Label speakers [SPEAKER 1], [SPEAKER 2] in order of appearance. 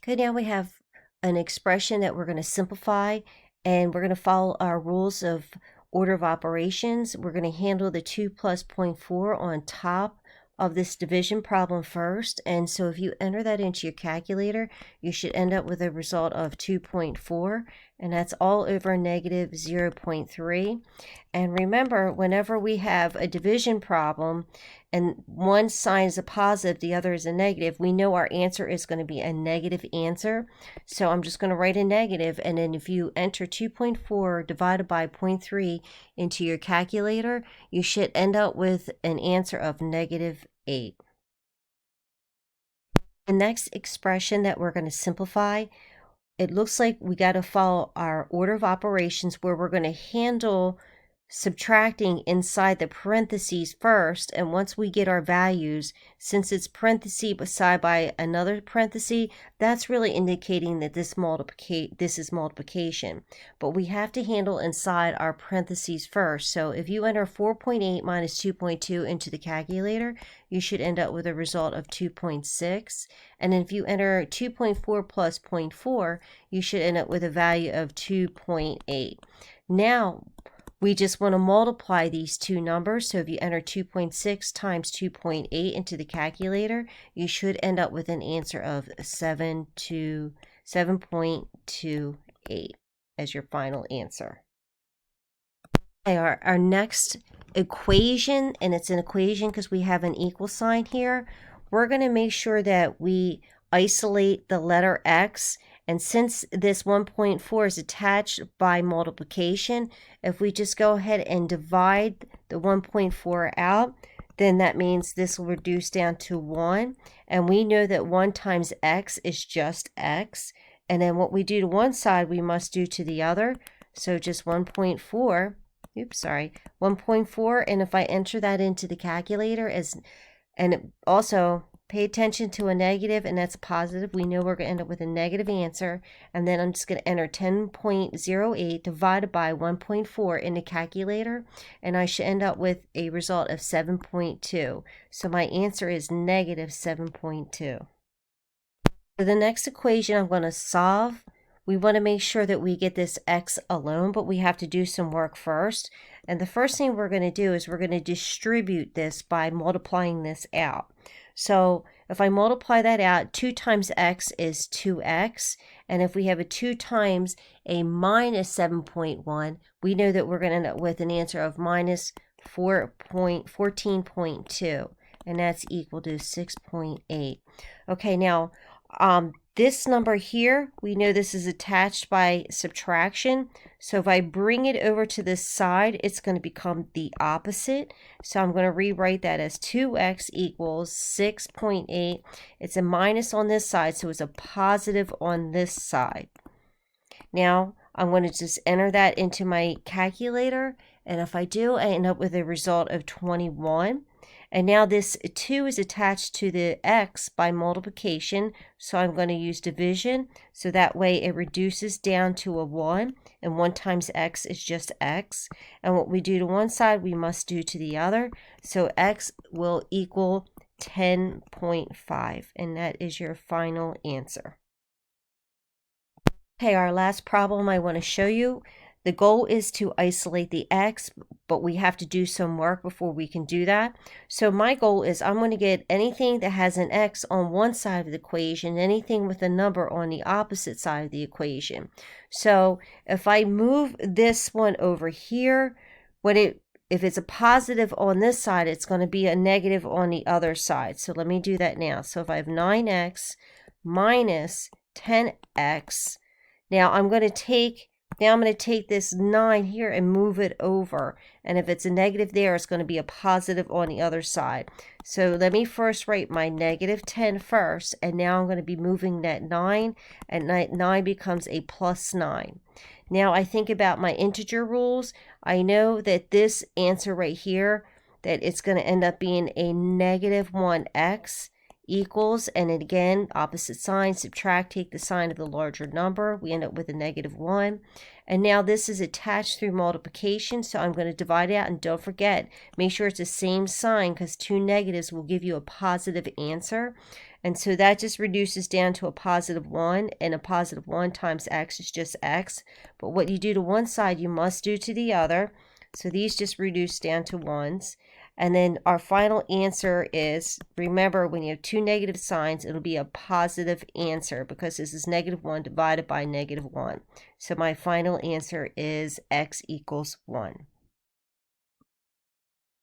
[SPEAKER 1] Okay, now we have an expression that we're going to simplify, and we're going to follow our rules of order of operations. We're going to handle the 2 plus 0.4 on top of this division problem first. And so if you enter that into your calculator, you should end up with a result of 2.4, and that's all over negative 0.3. And remember, whenever we have a division problem and one sign is a positive, the other is a negative, we know our answer is going to be a negative answer. So I'm just going to write a negative, and then if you enter 2.4 divided by 0.3 into your calculator, you should end up with an answer of negative 8. The next expression that we're going to simplify, it looks like we got to follow our order of operations where we're going to handle subtracting inside the parentheses first, and once we get our values, since it's parenthesis beside by another parenthesis, that's really indicating that this is multiplication. But we have to handle inside our parentheses first. So if you enter 4.8 minus 2.2 into the calculator, you should end up with a result of 2.6. And if you enter 2.4 plus 0.4, you should end up with a value of 2.8. Now, we just want to multiply these two numbers. So if you enter 2.6 times 2.8 into the calculator, you should end up with an answer of 7.28 as your final answer. Okay, our next equation, and it's an equation because we have an equal sign here, we're going to make sure that we isolate the letter x. And since this 1.4 is attached by multiplication, if we just go ahead and divide the 1.4 out, then that means this will reduce down to 1. And we know that 1 times x is just x. And then what we do to one side, we must do to the other. So just 1.4, 1.4. And if I enter that into the calculator, and also pay attention to a negative, and that's positive. We know we're going to end up with a negative answer. And then I'm just going to enter 10.08 divided by 1.4 in the calculator, and I should end up with a result of 7.2. So my answer is negative 7.2. For the next equation I'm going to solve, we want to make sure that we get this x alone, but we have to do some work first. And the first thing we're going to do is we're going to distribute this by multiplying this out. So if I multiply that out, 2 times x is 2x. And if we have a 2 times a minus 7.1, we know that we're going to end up with an answer of minus 14.2. And that's equal to 6.8. Okay, now this number here, we know this is attached by subtraction. So if I bring it over to this side, it's going to become the opposite. So I'm going to rewrite that as 2x equals 6.8. It's a minus on this side, so it's a positive on this side. Now I'm going to just enter that into my calculator. And if I do, I end up with a result of 21. And now this 2 is attached to the x by multiplication, so I'm going to use division, so that way it reduces down to a 1, and 1 times x is just x. And what we do to one side, we must do to the other, so x will equal 10.5, and that is your final answer. Okay, our last problem I want to show you. The goal is to isolate the x, but we have to do some work before we can do that. So my goal is I'm going to get anything that has an x on one side of the equation, anything with a number on the opposite side of the equation. So if I move this one over here, if it's a positive on this side, it's going to be a negative on the other side. So let me do that now. So if I have 9x minus 10x, now I'm going to take this 9 here and move it over. And if it's a negative there, it's going to be a positive on the other side. So let me first write my negative 10 first. And now I'm going to be moving that 9. And 9 becomes a plus 9. Now I think about my integer rules. I know that this answer right here, that it's going to end up being a negative 1x equals, and again, opposite sign, subtract, take the sign of the larger number. We end up with a negative 1. And now this is attached through multiplication, so I'm going to divide it out. And don't forget, make sure it's the same sign, because 2 negatives will give you a positive answer. And so that just reduces down to a positive 1, and a positive 1 times x is just x. But what you do to one side, you must do to the other. So these just reduce down to 1s. And then our final answer is, remember, when you have two negative signs, it'll be a positive answer because this is -1 divided by -1. So my final answer is x equals 1.